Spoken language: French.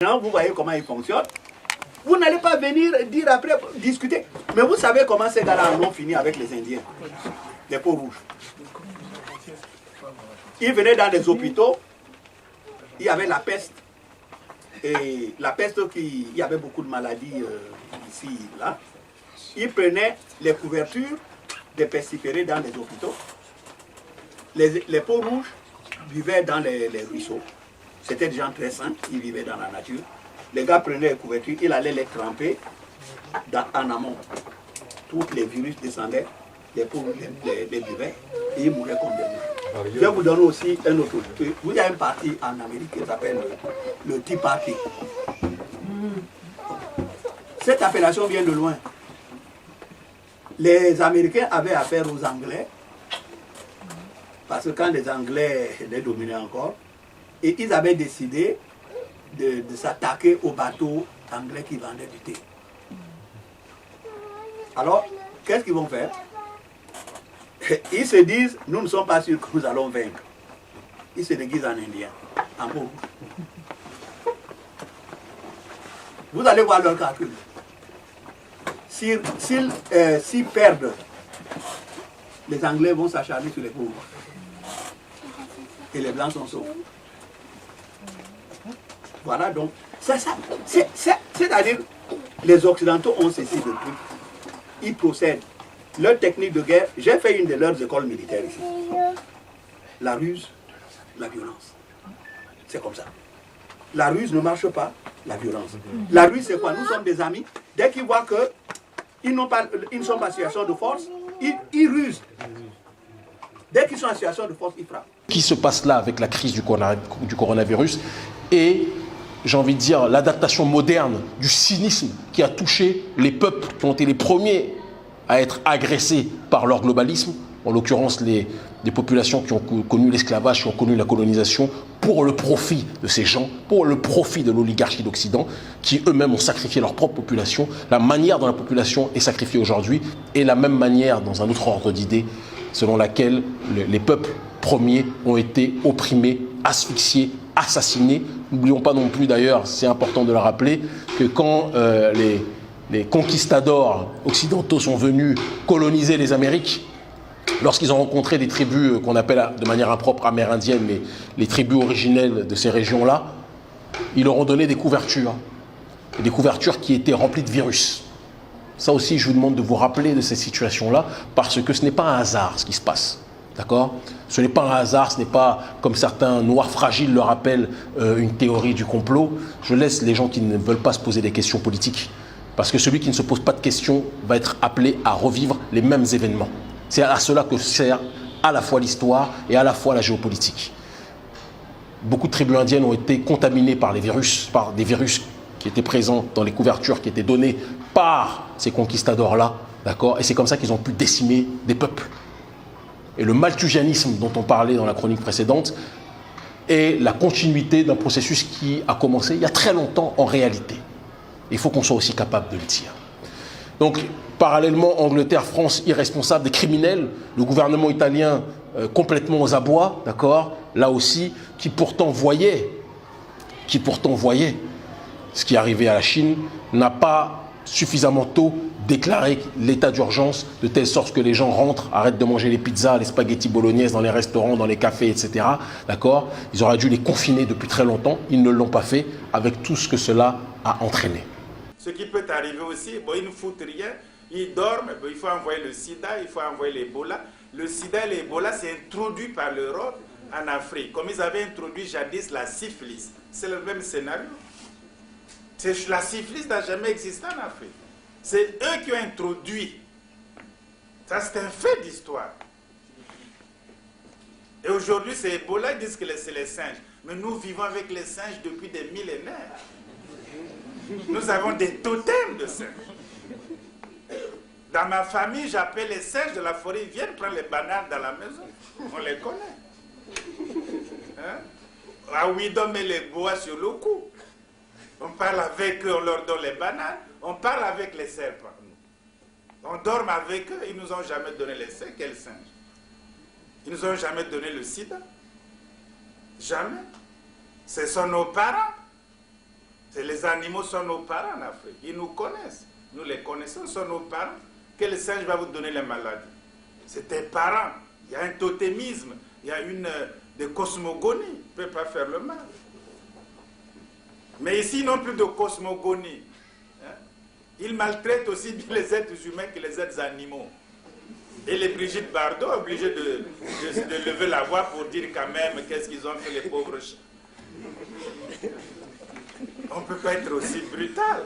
Vous voyez comment il fonctionne. Vous n'allez pas venir dire après, discuter. Mais vous savez comment ces gars-là en ont fini avec les Indiens, les peaux rouges. Ils venaient dans les hôpitaux, il y avait la peste. Et la peste, il y avait beaucoup de maladies ici, là. Ils prenaient les couvertures des pestiférés dans les hôpitaux. Les peaux rouges vivaient dans les ruisseaux. C'était des gens très sains, ils vivaient dans la nature. Les gars prenaient les couvertures, ils allaient les tremper en amont. Tous les virus descendaient, les peaux les buvaient et ils mouraient comme des mouches. Je vais vous donner aussi un autre. Vous avez un parti en Amérique qui s'appelle le Tea Party. Cette appellation vient de loin. Les Américains avaient affaire aux Anglais, parce que quand les Anglais les dominaient encore, et ils avaient décidé de s'attaquer aux bateaux anglais qui vendaient du thé. Alors, qu'est-ce qu'ils vont faire? Ils se disent, nous ne sommes pas sûrs que nous allons vaincre. Ils se déguisent en Indiens, en peau rouge. Vous allez voir leur calcul. S'ils perdent, les Anglais vont s'acharner sur les pauvres. Et les Blancs sont saufs. Voilà donc, c'est-à-dire, les Occidentaux ont ceci de plus. Ils procèdent. Leur technique de guerre, j'ai fait une de leurs écoles militaires ici. La ruse, la violence. C'est comme ça. La ruse ne marche pas, la violence. La ruse, c'est quoi? Nous sommes des amis. Dès qu'ils voient qu'ils ne sont pas en situation de force, ils rusent. Dès qu'ils sont en situation de force, ils frappent. Ce qui se passe là avec la crise du coronavirus et, j'ai envie de dire, l'adaptation moderne du cynisme qui a touché les peuples qui ont été les premiers à être agressés par leur globalisme, en l'occurrence les populations qui ont connu l'esclavage, qui ont connu la colonisation, pour le profit de ces gens, pour le profit de l'oligarchie d'Occident, qui eux-mêmes ont sacrifié leur propre population. La manière dont la population est sacrifiée aujourd'hui est la même manière, dans un autre ordre d'idées, selon laquelle les peuples premiers ont été opprimés, asphyxiés, assassinés. N'oublions pas non plus d'ailleurs, c'est important de le rappeler, que quand les conquistadors occidentaux sont venus coloniser les Amériques, lorsqu'ils ont rencontré des tribus qu'on appelle de manière impropre amérindiennes, mais les tribus originelles de ces régions-là, ils leur ont donné des couvertures qui étaient remplies de virus. Ça aussi, je vous demande de vous rappeler de ces situations-là, parce que ce n'est pas un hasard ce qui se passe. D'accord? Ce n'est pas un hasard, ce n'est pas, comme certains noirs fragiles le rappellent, une théorie du complot. Je laisse les gens qui ne veulent pas se poser des questions politiques. Parce que celui qui ne se pose pas de questions va être appelé à revivre les mêmes événements. C'est à cela que sert à la fois l'histoire et à la fois la géopolitique. Beaucoup de tribus indiennes ont été contaminées par des virus qui étaient présents dans les couvertures qui étaient données par ces conquistadors-là. D'accord? Et c'est comme ça qu'ils ont pu décimer des peuples. Et le malthusianisme dont on parlait dans la chronique précédente est la continuité d'un processus qui a commencé il y a très longtemps en réalité. Il faut qu'on soit aussi capable de le dire. Donc, parallèlement, Angleterre, France, irresponsable, des criminels, le gouvernement italien complètement aux abois, d'accord, là aussi, qui pourtant voyait ce qui arrivait à la Chine, n'a pas suffisamment tôt déclaré l'état d'urgence de telle sorte que les gens rentrent, arrêtent de manger les pizzas, les spaghettis bolognaises dans les restaurants, dans les cafés, etc. D'accord? Ils auraient dû les confiner depuis très longtemps. Ils ne l'ont pas fait avec tout ce que cela a entraîné. Ce qui peut arriver aussi, bon, ils ne foutent rien, ils dorment, bon, il faut envoyer le sida, il faut envoyer l'Ebola. Le sida et l'Ebola, c'est introduit par l'Europe en Afrique, comme ils avaient introduit jadis la syphilis. C'est le même scénario. La syphilis n'a jamais existé en Afrique. C'est eux qui ont introduit. Ça, c'est un fait d'histoire. Et aujourd'hui, c'est Ebola, ils disent que c'est les singes. Mais nous vivons avec les singes depuis des millénaires. Nous avons des totems de singes. Dans ma famille, j'appelle les singes de la forêt, ils viennent prendre les bananes dans la maison. On les connaît. Hein? Ah oui, on met les bois sur le cou. On parle avec eux, on leur donne les bananes. On parle avec les serpents. On dort avec eux, ils ne nous ont jamais donné les singes. Quels singes? Ils ne nous ont jamais donné le sida. Jamais. Ce sont nos parents. Les animaux sont nos parents en Afrique. Ils nous connaissent. Nous les connaissons, sont nos parents. Quel singe va vous donner les maladies? C'est tes parents. Il y a un totémisme. Il y a des cosmogonies. Ils ne peuvent pas faire le mal. Mais ici, ils n'ont plus de cosmogonie. Hein? Ils maltraitent aussi bien les êtres humains que les êtres animaux. Et les Brigitte Bardot, obligés de lever la voix pour dire quand même qu'est-ce qu'ils ont fait les pauvres chats. On ne peut pas être aussi brutal.